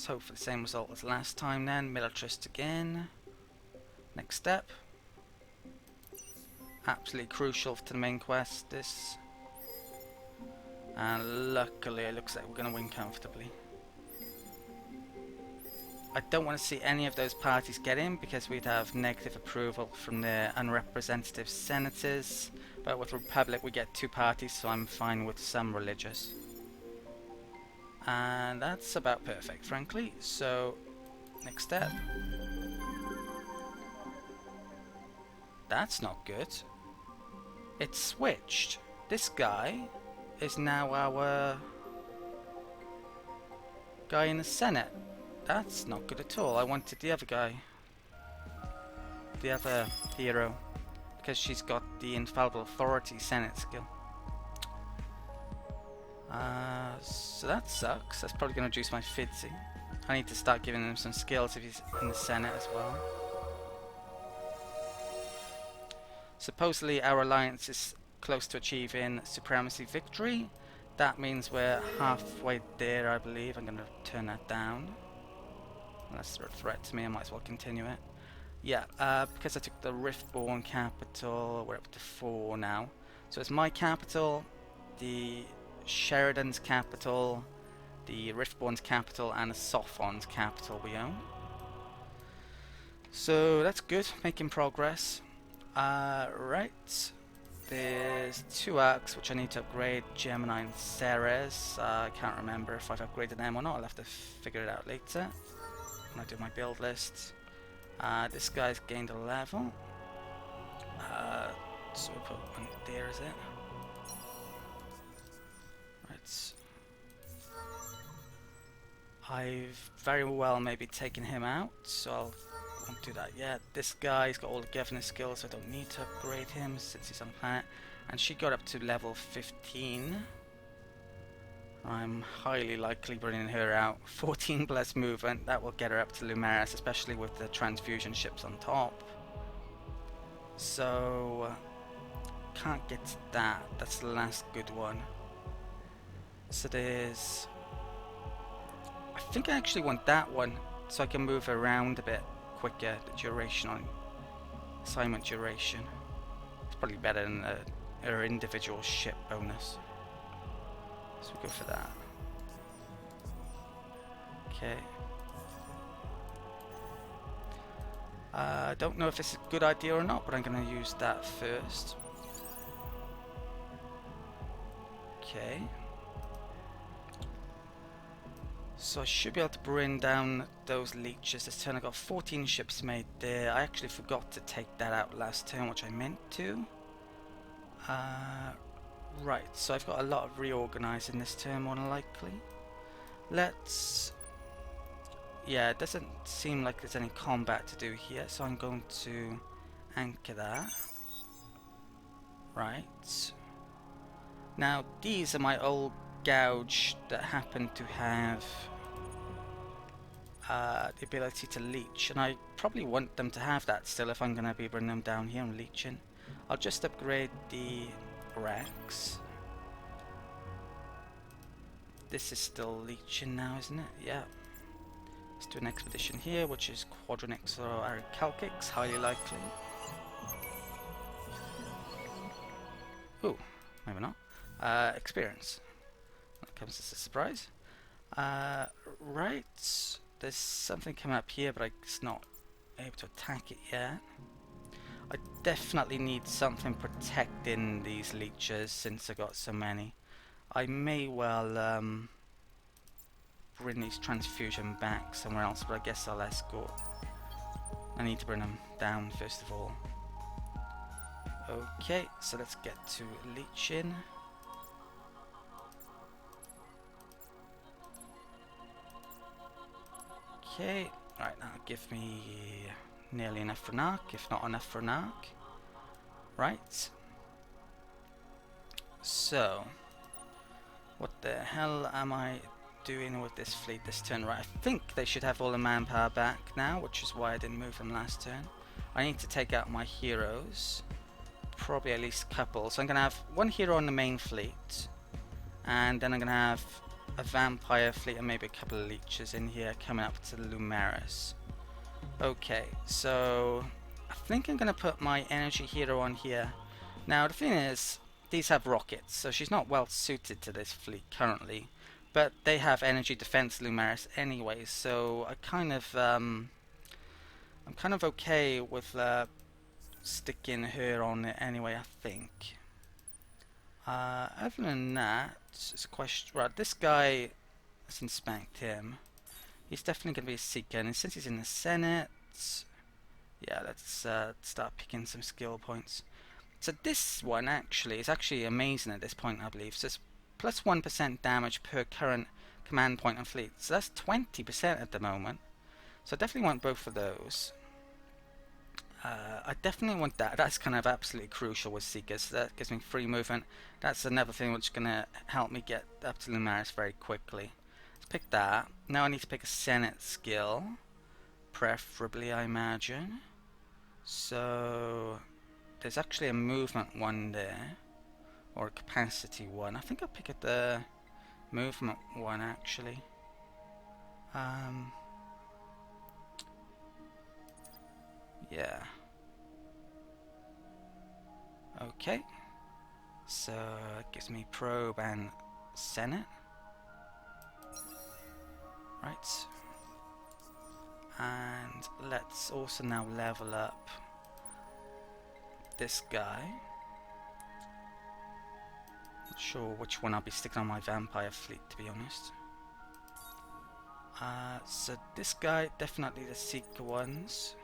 So hopefully the same result as last time then. Militarist again. Next step. Absolutely crucial to the main quest, this. And luckily it looks like we're going to win comfortably. I don't want to see any of those parties get in because we'd have negative approval from the unrepresentative senators. But with Republic we get 2 parties, so I'm fine with some religious. And that's about perfect, frankly. So, next step. That's not good. It's switched. This guy is now our guy in the Senate. That's not good at all. I wanted the other guy. The other hero. Because she's got the Infallible Authority Senate skill. So that sucks. That's probably going to reduce my Fidzy. I need to start giving him some skills if he's in the Senate as well. Supposedly our alliance is close to achieving supremacy victory. That means we're halfway there, I believe. I'm going to turn that down. Unless they're a threat to me, I might as well continue it. Yeah, because I took the Riftborn capital, we're up to 4 now. So it's my capital, the Sheridan's capital, the Riftborn's capital, and the Sophon's capital we own. So that's good, making progress. Right. There's 2 arcs which I need to upgrade, Gemini and Ceres. I can't remember if I've upgraded them or not, I'll have to figure it out later when I do my build list. This guy's gained a level. So we'll put one there, is it? Right. I've very well maybe taken him out, so I'll won't do that yet. This guy's got all the governor skills, so I don't need to upgrade him since he's on planet. And she got up to level 15. I'm highly likely bringing her out. 14 plus movement, that will get her up to Lumeris, especially with the transfusion ships on top. So, can't get to that. That's the last good one. So there's... I think I actually want that one, so I can move around a bit quicker, the duration on assignment duration. It's probably better than her individual ship bonus. So we go for that. Okay. I don't know if it's a good idea or not, but I'm going to use that first. Okay. So I should be able to bring down those leeches. This turn I got 14 ships made there. I actually forgot to take that out last turn, which I meant to. Right, so I've got a lot of reorganising this turn, more than likely. Let's... Yeah, it doesn't seem like there's any combat to do here, so I'm going to anchor that. Right. Now, these are my old gouge that happen to have the ability to leech, and I probably want them to have that still if I'm going to be bringing them down here and leeching. I'll just upgrade the Rex. This is still leeching now, isn't it? Yeah. Let's do an expedition here, which is Quadronix or Aricalcix, highly likely. Ooh, maybe not. Experience. That comes as a surprise. Right. There's something coming up here, but I'm just not able to attack it yet. I definitely need something protecting these leeches since I got so many. I may well bring these transfusion back somewhere else, but I guess I'll escort. I need to bring them down first of all. Okay, so let's get to leeching. Okay, right now give me nearly enough for an arc, if not enough for an arc. Right. So, what the hell am I doing with this fleet this turn? Right, I think they should have all the manpower back now, which is why I didn't move them last turn. I need to take out my heroes. Probably at least a couple. So I'm going to have one hero on the main fleet. And then I'm going to have a vampire fleet and maybe a couple of leeches in here coming up to Lumeris. Okay, so I think I'm going to put my energy hero on here. Now the thing is, these have rockets, so she's not well suited to this fleet currently. But they have energy defense Lumeris anyway, so I'm kind of okay with sticking her on it anyway, I think. Other than that, it's a question. Right, this guy, let's inspect him. He's definitely going to be a seeker, and since he's in the Senate, yeah, let's start picking some skill points. So this one is actually amazing at this point, I believe. So it's plus 1% damage per current command point and fleet. So that's 20% at the moment. So I definitely want both of those. I definitely want that. That's kind of absolutely crucial with Seekers. So that gives me free movement. That's another thing which is going to help me get up to Lumeris very quickly. Let's pick that. Now I need to pick a Senate skill. Preferably, I imagine. So there's actually a movement one there. Or a capacity one. I think I'll pick at the movement one actually. Yeah. Okay. So it gives me probe and Senate. Right. And let's also now level up this guy. Not sure which one I'll be sticking on my vampire fleet, to be honest. So this guy, definitely the Seeker ones.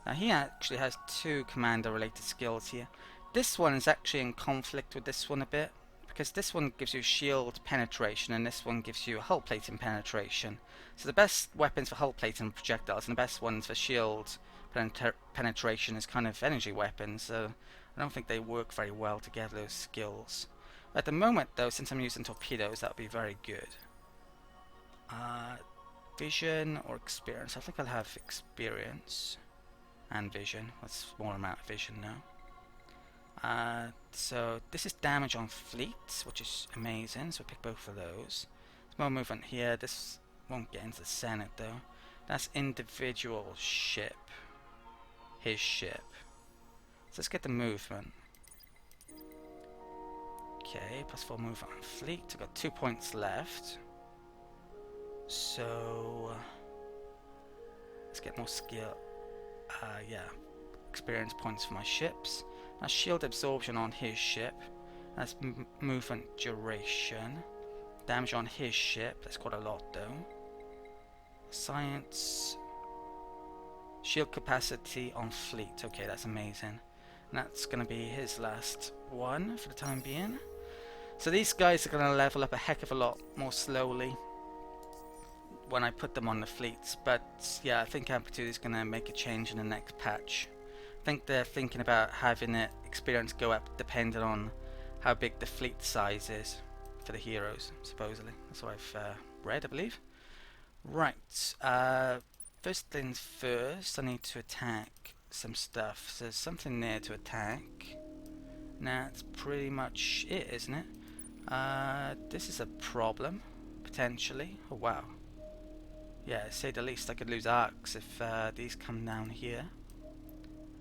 Now he actually has two commander related skills here. This one is actually in conflict with this one a bit, because this one gives you shield penetration and this one gives you hull plating penetration. So the best weapons for hull plating and projectiles and the best ones for shield penetration is kind of energy weapons, so I don't think they work very well together, those skills. At the moment though, since I'm using torpedoes, that would be very good. Vision or experience? I think I'll have experience and vision. That's a small amount of vision now. So this is damage on fleets, which is amazing, so pick both of those. There's more movement here. This won't get into the Senate though. That's individual ship. His ship. So let's get the movement. Okay, plus 4 movement on fleet. I've got 2 points left. So let's get more skill. Yeah, experience points for my ships. That's shield absorption on his ship. That's movement duration. Damage on his ship. That's quite a lot though. Science. Shield capacity on fleet. Okay, that's amazing. And that's going to be his last one for the time being. So these guys are going to level up a heck of a lot more slowly when I put them on the fleets, but yeah, I think Amplitude is going to make a change in the next patch. I think they're thinking about having the experience go up depending on how big the fleet size is for the heroes, supposedly. That's what I've read, I believe. Right, first things first, I need to attack some stuff. So there's something there to attack. That's pretty much it, isn't it? This is a problem, potentially. Oh wow. Yeah, to say the least, I could lose arcs if these come down here.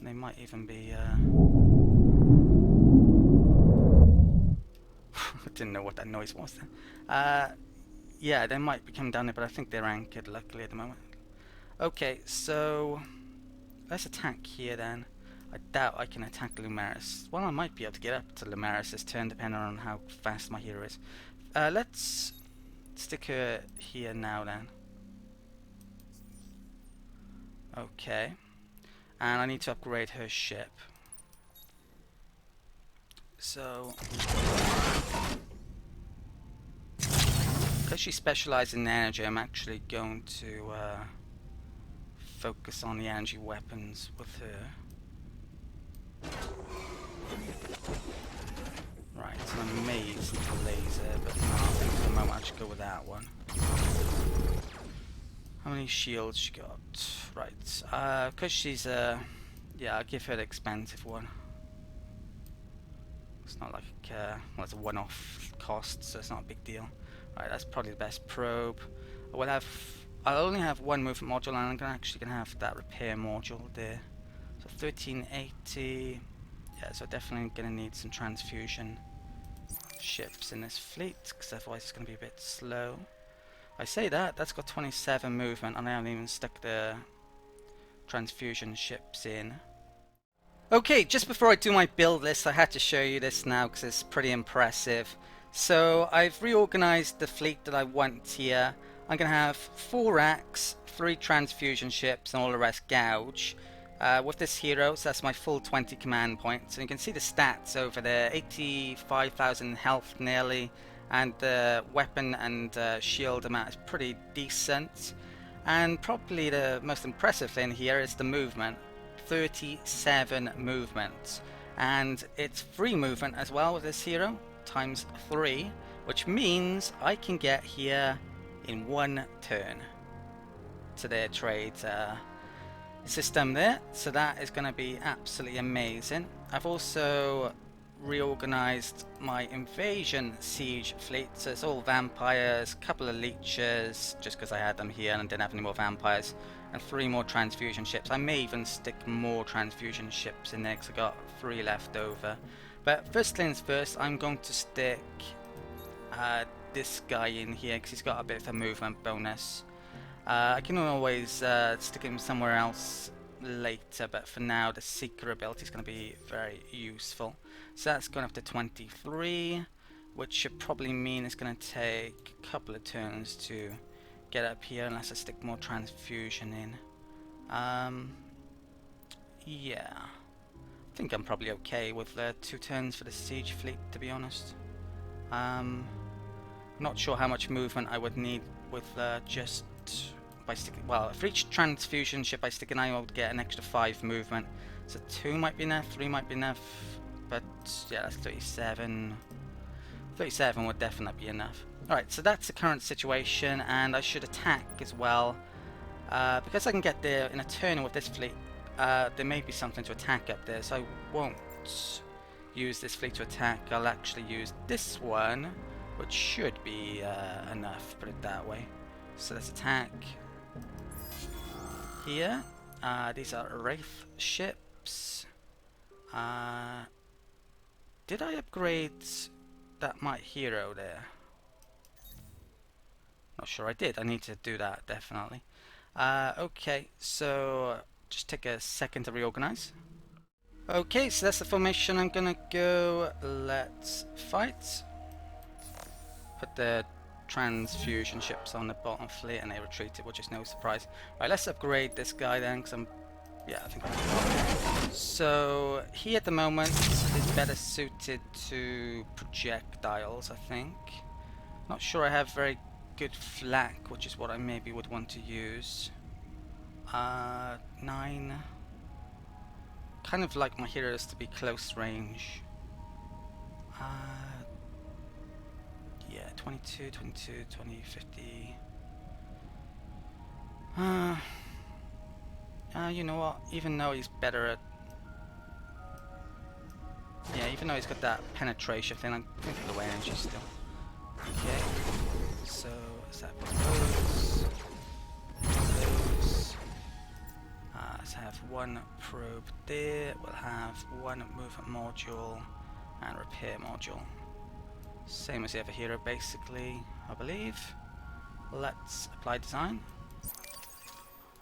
They might even be... I didn't know what that noise was then. Yeah, they might be coming down there, but I think they're anchored, luckily, at the moment. Okay, so... let's attack here then. I doubt I can attack Lumeris. Well, I might be able to get up to Lumeris this turn, depending on how fast my hero is. Let's stick her here now then. Okay, and I need to upgrade her ship. So, because she specializes in energy, I'm actually going to focus on the energy weapons with her. Right, so I'm amazed at the laser, but no, I think for the moment I should go with that one. How many shields she got? Right, because she's yeah, I'll give her the expensive one. It's not like well, it's a one-off cost, so it's not a big deal. Alright, that's probably the best probe. I'll only have one movement module, and I'm actually gonna have that repair module there. So 1380. Yeah, so definitely gonna need some transfusion ships in this fleet, because otherwise it's gonna be a bit slow. I say that's got 27 movement, and I haven't even stuck the transfusion ships in. Okay, just before I do my build list, I had to show you this now because it's pretty impressive. So I've reorganized the fleet that I want here. I'm going to have 4 racks, 3 transfusion ships, and all the rest gouge. With this hero, so that's my full 20 command points. And you can see the stats over there, 85,000 health nearly, and the weapon and shield amount is pretty decent. And probably the most impressive thing here is the movement. 37 movement, and it's free movement as well with this hero, times 3, which means I can get here in 1 turn to their trade system there, so that is going to be absolutely amazing. I've also reorganized my invasion siege fleet, so it's all vampires, couple of leeches just because I had them here and didn't have any more vampires, and 3 more transfusion ships. I may even stick more transfusion ships in there because I got 3 left over. But first things first, I'm going to stick this guy in here because he's got a bit of a movement bonus. I can always stick him somewhere else later, but for now the Seeker ability is going to be very useful. So that's going up to 23, which should probably mean it's going to take a couple of turns to get up here unless I stick more transfusion in. Yeah, I think I'm probably okay with 2 turns for the siege fleet, to be honest. Not sure how much movement I would need with just by sticking. Well, for each transfusion ship I stick in, I will get an extra 5 movement. So 2 might be enough, 3 might be enough, but yeah, that's 37. 37 would definitely be enough. Alright, so that's the current situation, and I should attack as well. Because I can get there in a turn with this fleet, there may be something to attack up there, so I won't use this fleet to attack. I'll actually use this one, which should be enough, put it that way. So let's attack here. These are Wraith ships. Did I upgrade that my hero there? Not sure I did. I need to do that, definitely. Okay, so just take a second to reorganize. Okay, so that's the formation I'm gonna go. Let's fight. Put the transfusion ships on the bottom fleet and they retreated, which is no surprise. Right, let's upgrade this guy then, because I think I'm... So he at the moment is better suited to projectiles, I think. Not sure I have very good flak, which is what I maybe would want to use. 9. Kind of like my heroes to be close range. Yeah, 22, 22, 20, 50. You know what? Even though he's better at... Yeah, even though he's got that penetration thing, I'm going to the way energy still. Okay, so is that those? Let's have 1 probe there. We'll have 1 movement module and repair module. Same as the other hero, basically, I believe. Let's apply design.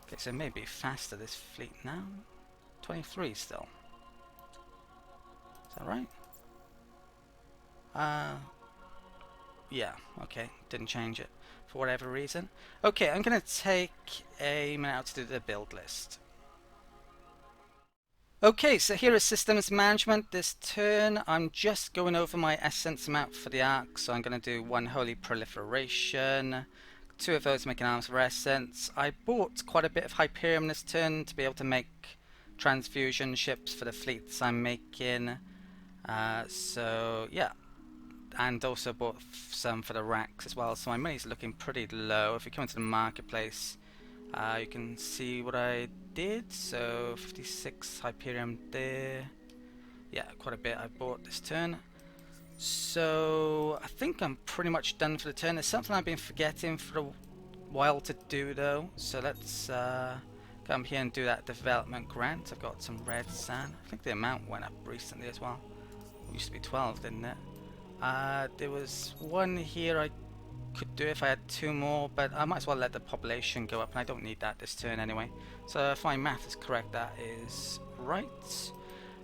Okay, so maybe faster this fleet now. 23 still. Is that right? Yeah, okay, didn't change it for whatever reason. Okay, I'm gonna take a minute out to do the build list. Okay, so here is systems management. This turn I'm just going over my essence amount for the arc, so I'm going to do 1 holy proliferation, 2 of those making arms for essence. I bought quite a bit of Hyperium this turn to be able to make transfusion ships for the fleets I'm making, so yeah, and also bought some for the racks as well, so my money's looking pretty low. If you come into the marketplace, you can see what I did. So 56 Hyperium there. Yeah, quite a bit I bought this turn. So I think I'm pretty much done for the turn. There's something I've been forgetting for a while to do though. So let's come here and do that development grant. I've got some red sand. I think the amount went up recently as well. It used to be 12, didn't it? There was one here I could do if I had 2 more, but I might as well let the population go up, and I don't need that this turn anyway. So if my math is correct, that is right.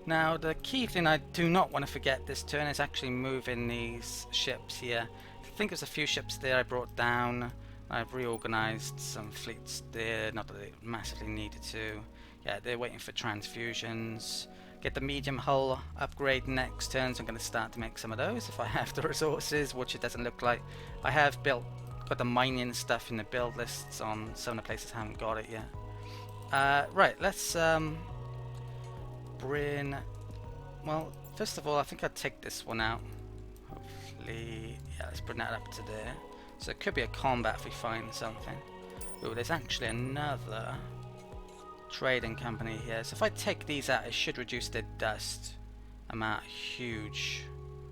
Now the key thing I do not want to forget this turn is actually moving these ships here. I think there's a few ships there I brought down. I've reorganized some fleets there, not that they massively needed to. Yeah, they're waiting for transfusions. Get the medium hull upgrade next turn, so I'm going to start to make some of those if I have the resources, which it doesn't look like. I have got the mining stuff in the build lists on some of the places I haven't got it yet. Right, let's bring... Well, first of all, I think I'd take this one out. Hopefully, yeah, let's bring that up to there. So it could be a combat if we find something. Ooh, there's actually another trading company here. So if I take these out, it should reduce their dust amount a huge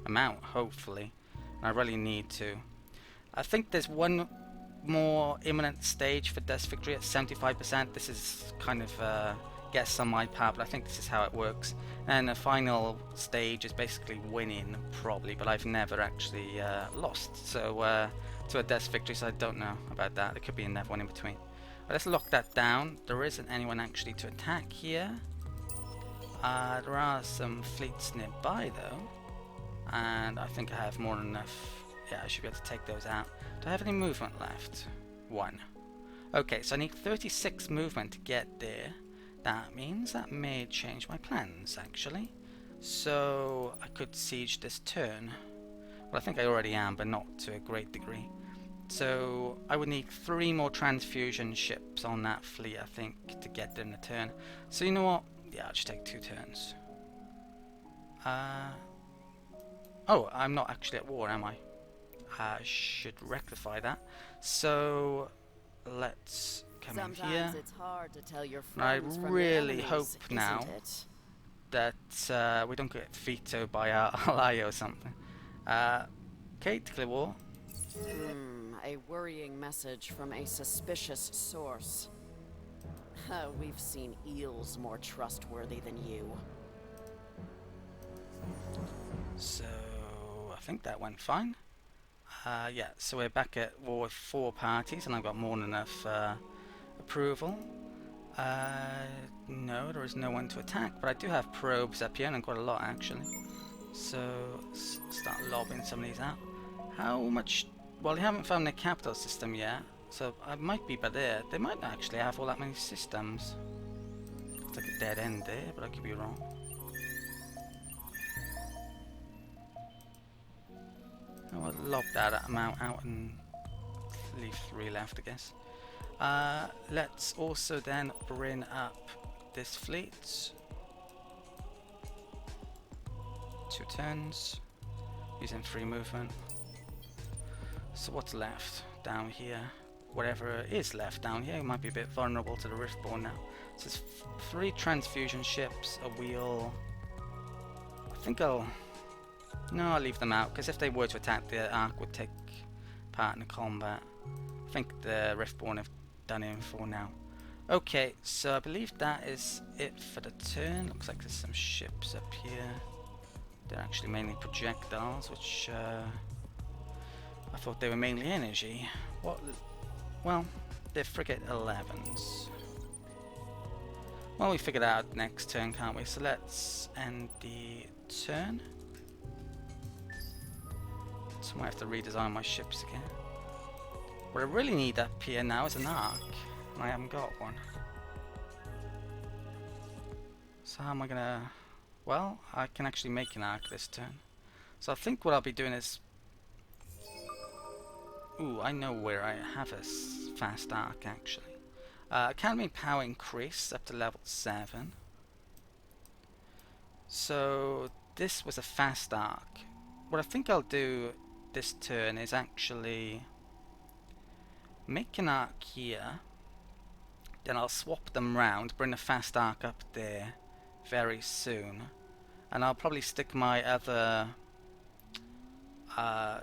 amount, hopefully. And I really need to. I think there's one more imminent stage for dust victory at 75%. This is kind of guess on my part, but I think this is how it works. And the final stage is basically winning, probably, but I've never actually lost. So to a dust victory, so I don't know about that. There could be another one in between. But let's lock that down. There isn't anyone actually to attack here. There are some fleets nearby though, and I think I have more than enough. Yeah, I should be able to take those out. Do I have any movement left? 1. Okay, so I need 36 movement to get there. That means that may change my plans actually. So I could siege this turn. Well, I think I already am, but not to a great degree. So I would need 3 more transfusion ships on that fleet, I think, to get there in the turn. So you know what? Yeah, I'll just take 2 turns. Oh, I'm not actually at war, am I? I should rectify that. So let's come in here. It's hard to tell your I friends from really your enemies, hope now that we don't get vetoed by our ally or something. Okay, declare war. A worrying message from a suspicious source. We've seen eels more trustworthy than you. So I think that went fine. Yeah, so we're back at war with 4 parties, and I've got more than enough approval. No, there is no one to attack, but I do have probes up here, and I've got a lot actually. So let's start lobbing some of these out. How much? Well, they haven't found their capital system yet, so I might be by there. They might not actually have all that many systems. It's like a dead end there, but I could be wrong. I'll lob that amount out and leave 3 left, I guess. Let's also then bring up this fleet. 2 turns, using 3 movement. So what's left down here? Whatever is left down here might be a bit vulnerable to the Riftborn now. So it's 3 transfusion ships, a wheel. I think I'll leave them out, because if they were to attack, the Ark would take part in the combat. I think the Riftborn have done it for now. Okay, so I believe that is it for the turn. Looks like there's some ships up here. They're actually mainly projectiles, which I thought they were mainly energy. What? Well, they're frigate 11s. Well, we figured out next turn, can't we? So let's end the turn. So I might have to redesign my ships again. What I really need up here now is an Ark, and I haven't got one. So how am I gonna... Well, I can actually make an Ark this turn. So I think what I'll be doing is... Ooh, I know where I have a fast Ark actually. Academy power increase up to level 7. So this was a fast Ark. What I think I'll do this turn is actually make an Ark here. Then I'll swap them round, bring the fast Ark up there very soon. And I'll probably stick my other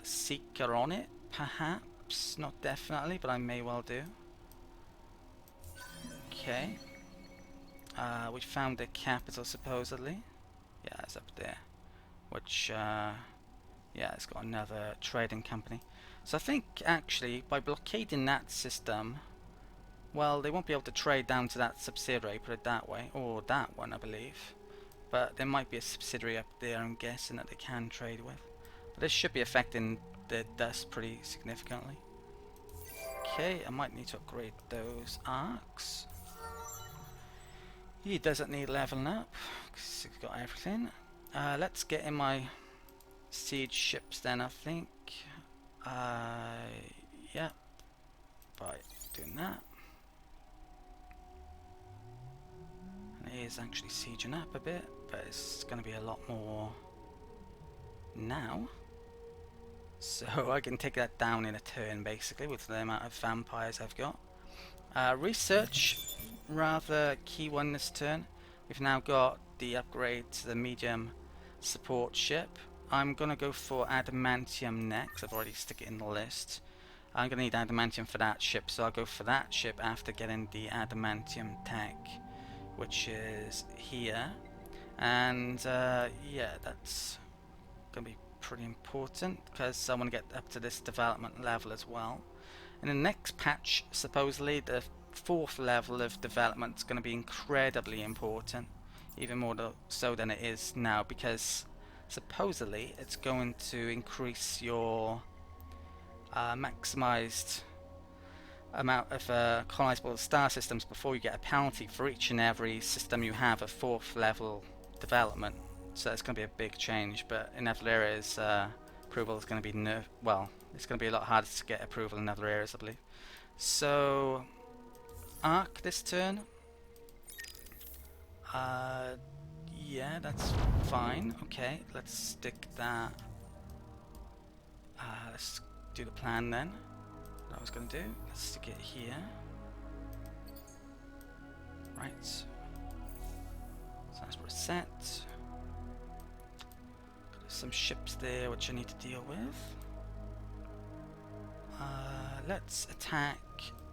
Seeker on it, perhaps. Not definitely, but I may well do. Okay. We found the capital, supposedly. Yeah, it's up there. Which, yeah, it's got another trading company. So I think, actually, by blockading that system, well, they won't be able to trade down to that subsidiary, put it that way. Or that one, I believe. But there might be a subsidiary up there, I'm guessing, that they can trade with. But this should be affecting the dust pretty significantly. Okay, I might need to upgrade those arcs. He doesn't need leveling up, because he's got everything. Let's get in my siege ships then, I think. Yeah, by doing that. And it is actually sieging up a bit, but it's going to be a lot more now. So I can take that down in a turn, basically, with the amount of vampires I've got. Research, rather key one this turn. We've now got the upgrade to the medium support ship. I'm going to go for adamantium next. I've already stuck it in the list. I'm going to need adamantium for that ship, so I'll go for that ship after getting the adamantium tech, which is here. And yeah, that's going to be pretty important because I want to get up to this development level as well. In the next patch, supposedly the 4th level of development is going to be incredibly important, even more so than it is now, because supposedly it's going to increase your maximized amount of colonizable star systems before you get a penalty for each and every system you have a 4th level development. So it's going to be a big change, but in other areas approval is going to be well, it's going to be a lot harder to get approval in other areas, I believe. So arc this turn. Yeah, that's fine. Okay, let's stick that. Let's do the plan then. What I was going to do. Let's stick it here. Right. So that's reset. Got some ships there which I need to deal with. Let's attack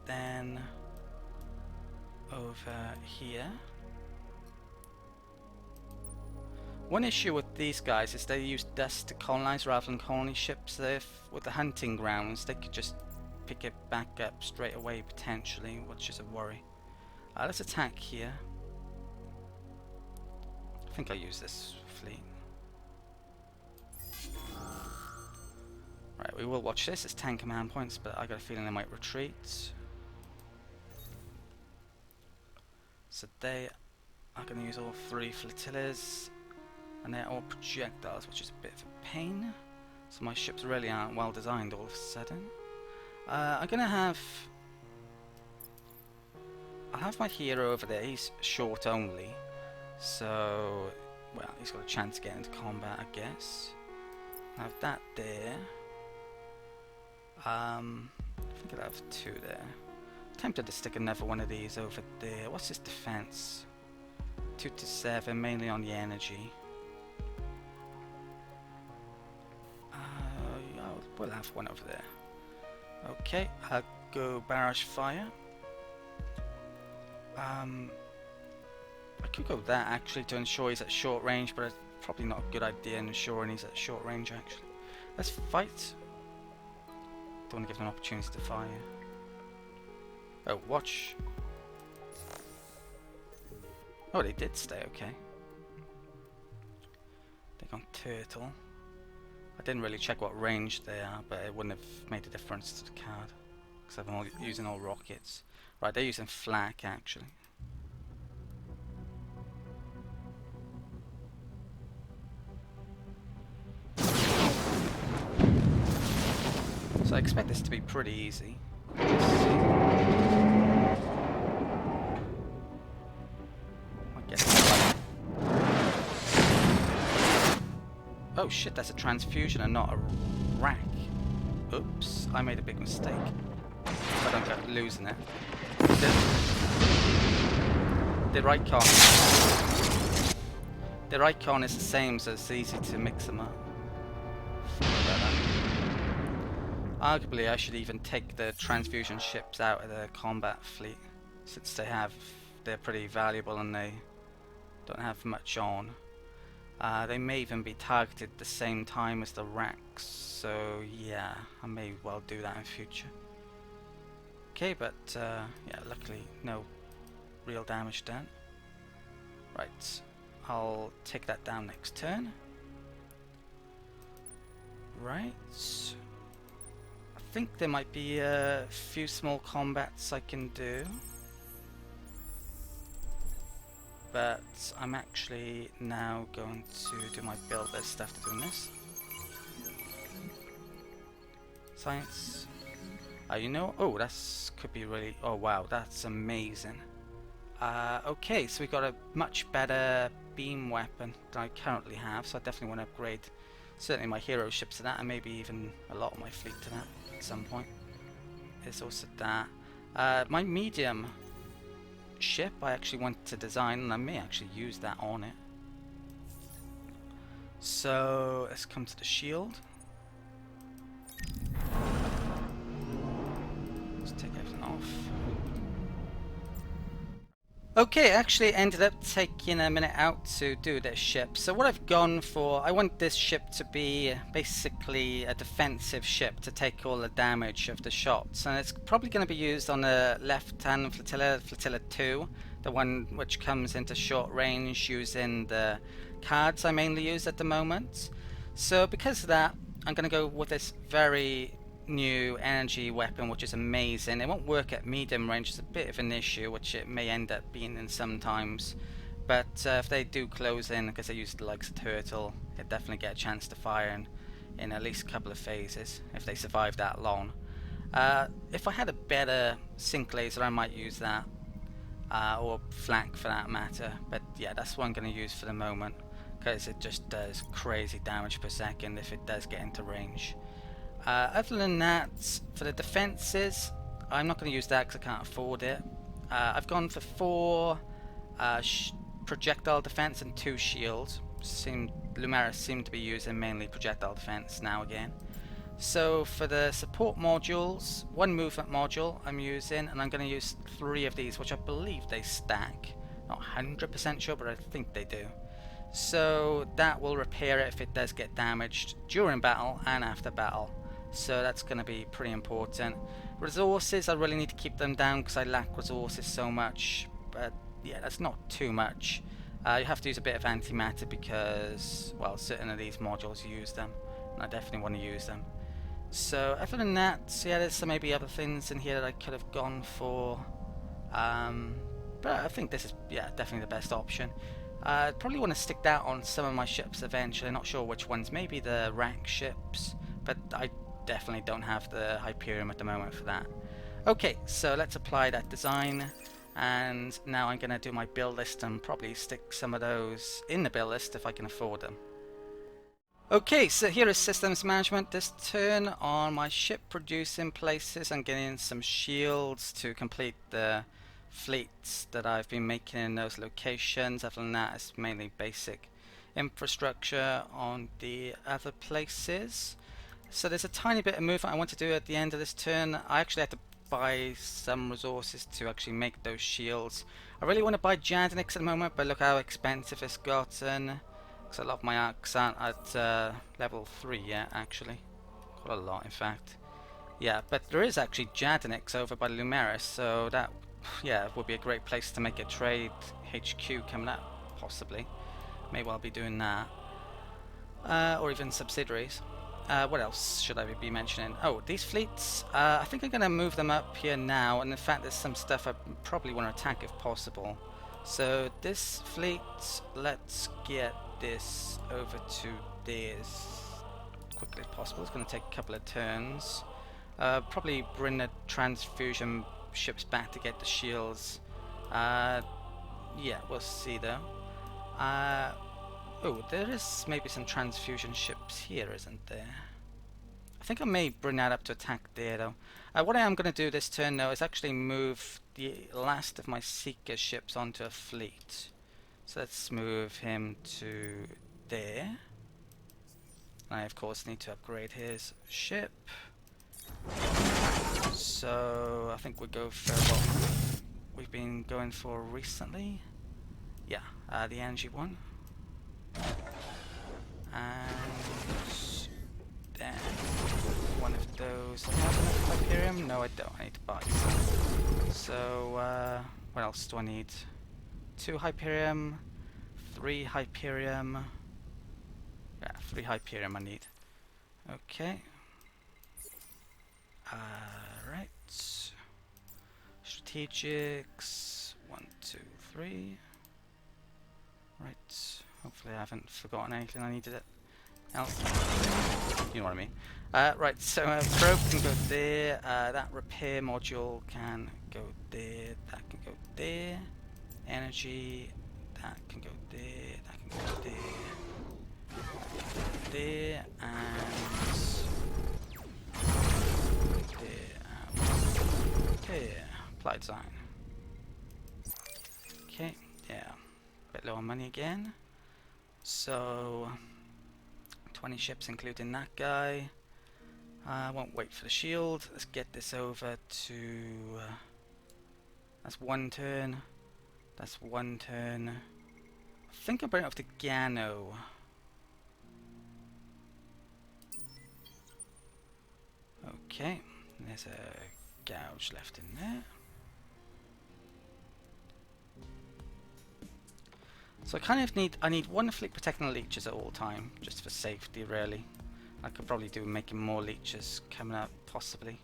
then over here. One issue with these guys is they use dust to colonize rather than colony ships. With the hunting grounds, they could just pick it back up straight away potentially, which is a worry. Let's attack here. I think I'll use this fleet. Right, we will watch this. It's 10 command points, but I got a feeling they might retreat. So they are going to use all 3 flotillas, and they're all projectiles, which is a bit of a pain. So my ships really aren't well designed all of a sudden. I'm going to have... I'll have my hero over there. He's short only. So, well, he's got a chance to get into combat, I guess. I'll have that there. I think I'll have 2 there. Tempted to stick another one of these over there. What's his defense? 2 to 7, mainly on the energy. We'll have one over there. Okay, I'll go barrage fire. I could go that actually to ensure he's at short range, but it's probably not a good idea ensuring he's at short range actually. Let's fight. Don't want to give them an opportunity to fire. Oh, watch. Oh, they did stay, okay. They've gone turtle. I didn't really check what range they are, but it wouldn't have made a difference to the card. Because I'm using all rockets. Right, they're using flak actually. So I expect this to be pretty easy. Oh shit, that's a transfusion and not a rack. Oops, I made a big mistake. I don't get losing it. The icon is the same, so it's easy to mix them up. Sorry about that. Arguably, I should even take the transfusion ships out of the combat fleet, since they're pretty valuable and they don't have much on. They may even be targeted at the same time as the racks, so yeah, I may well do that in future. Okay, but yeah, luckily no real damage done. Right, I'll take that down next turn. Right. I think there might be a few small combats I can do. But I'm actually now going to do my build list after doing this. Science. You know, oh, that's could be really, oh wow, that's amazing. Okay, so we got a much better beam weapon than I currently have, so I definitely want to upgrade certainly my hero ships to that, and maybe even a lot of my fleet to that at some point. There's also that. My medium ship I actually want to design, and I may actually use that on it. So let's come to the shield. Let's take everything off. Okay, actually ended up taking a minute out to do this ship. So what I've gone for, I want this ship to be basically a defensive ship to take all the damage of the shots. And it's probably going to be used on the left-hand flotilla, Flotilla 2, the one which comes into short range using the cards I mainly use at the moment. So because of that, I'm going to go with this very new energy weapon, which is amazing. It won't work at medium range, it's a bit of an issue, which it may end up being in sometimes, but if they do close in, because they use the likes of turtle, it definitely get a chance to fire in at least a couple of phases if they survive that long. If I had a better sync laser I might use that, or flak for that matter, but yeah, that's what I'm going to use for the moment, because it just does crazy damage per second if it does get into range. Other than that, for the defences, I'm not going to use that because I can't afford it. I've gone for 4 projectile defense and 2 shields. Lumeris seem to be using mainly projectile defense now again. So for the support modules, 1 movement module I'm using, and I'm going to use 3 of these, which I believe they stack. Not 100% sure, but I think they do. So that will repair it if it does get damaged during battle and after battle. So that's going to be pretty important. Resources, I really need to keep them down because I lack resources so much. But yeah, that's not too much. You have to use a bit of antimatter because, well, certain of these modules use them. And I definitely want to use them. So other than that, yeah, there's some maybe other things in here that I could have gone for. But I think this is, yeah, definitely the best option. I'd probably want to stick that on some of my ships eventually. Not sure which ones. Maybe the rack ships. But I definitely don't have the Hyperion at the moment for that. Okay, so let's apply that design. And now I'm going to do my build list and probably stick some of those in the build list if I can afford them. Okay, so here is systems management this turn on my ship producing places. I'm getting some shields to complete the fleets that I've been making in those locations. Other than that, it's mainly basic infrastructure on the other places. So there's a tiny bit of movement I want to do at the end of this turn. I actually had to buy some resources to actually make those shields. I really want to buy Jadnix at the moment, but look how expensive it's gotten. Because a lot of my arcs aren't at level 3 yet, actually. Quite a lot, in fact. Yeah, but there is actually Jadnix over by Lumeris, so that, yeah, would be a great place to make a trade HQ coming up, possibly. May well be doing that. Or even subsidiaries. What else should I be mentioning? Oh, these fleets, I think I'm going to move them up here now, and in fact there's some stuff I probably want to attack if possible. So this fleet, let's get this over to there as quickly as possible. It's going to take a couple of turns. Probably bring the transfusion ships back to get the shields. Yeah, we'll see though. Oh, there is maybe some transfusion ships here, isn't there? I think I may bring that up to attack there, though. What I am going to do this turn, though, is actually move the last of my Seeker ships onto a fleet. So let's move him to there. I, of course, need to upgrade his ship. So I think we'll go for what we've been going for recently. Yeah, the energy one. And then one of those. Do I have enough Hyperium? No, I don't. I need to buy some. So what else do I need? 2 Hyperium, 3 Hyperium. Yeah, 3 Hyperium I need. Okay. Right. Strategics. 1, 2, 3. Right. Hopefully I haven't forgotten anything I needed it else. You know what I mean. Right, so probe can go there. That repair module can go there. That can go there. Energy. That can go there. That can go there. There and there. Apply design. Okay, yeah. Bit low on money again. So 20 ships including that guy. I won't wait for the shield. Let's get this over to that's 1 turn. That's 1 turn. I think I'll bring it up to Gano. Okay, there's a gouge left in there. So I need 1 fleet protecting the leeches at all time, just for safety really. I could probably do making more leeches coming up, possibly.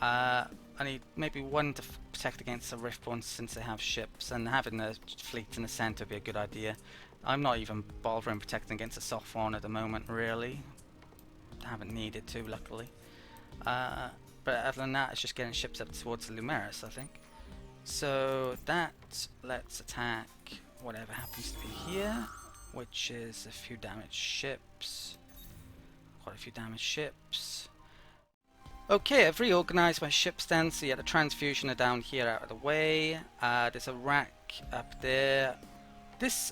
I need maybe 1 to protect against the Riftborn since they have ships, and having a fleet in the centre would be a good idea. I'm not even bothering protecting against the soft one at the moment, really. I haven't needed to, luckily. But other than that, it's just getting ships up towards the Lumeris, I think. So that, let's attack whatever happens to be here, which is a few damaged ships. Quite a few damaged ships. Okay, I've reorganised my ships then, so yeah, the transfusion are down here out of the way. There's a rack up there.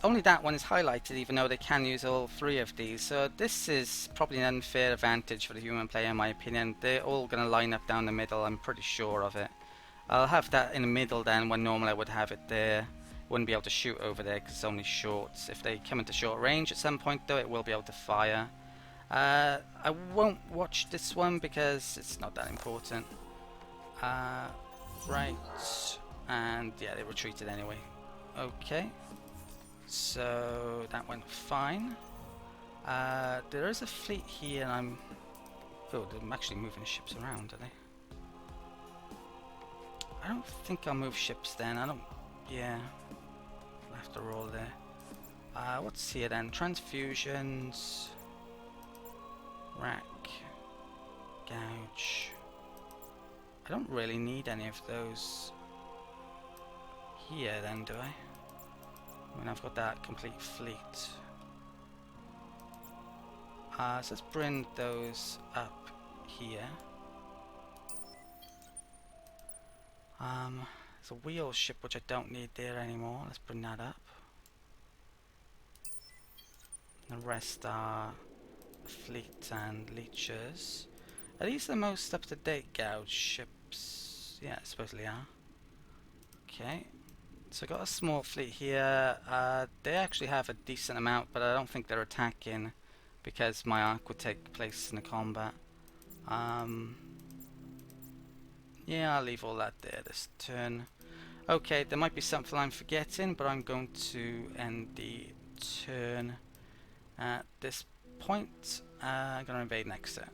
Only that one is highlighted, even though they can use all 3 of these. So this is probably an unfair advantage for the human player, in my opinion. They're all going to line up down the middle, I'm pretty sure of it. I'll have that in the middle then, when normally I would have it there. Wouldn't be able to shoot over there because it's only shorts. If they come into short range at some point though, it will be able to fire. I won't watch this one because it's not that important. Right, and yeah, they retreated anyway. Okay, so that went fine. There is a fleet here, and oh, they're actually moving ships around, are they? I don't think I'll move ships then. Yeah, I'll have to roll there. What's here then? Transfusions. Rack. Gouge. I don't really need any of those here then, do I? When I've got that complete fleet. So let's bring those up here. There's a wheel ship which I don't need there anymore. Let's bring that up. The rest are fleet and leeches. Are these the most up-to-date gouge ships? Yeah, supposedly are. Okay. So I've got a small fleet here. They actually have a decent amount, but I don't think they're attacking because my arc would take place in the combat. Yeah, I'll leave all that there this turn. Okay, there might be something I'm forgetting, but I'm going to end the turn at this point. I'm going to invade next turn.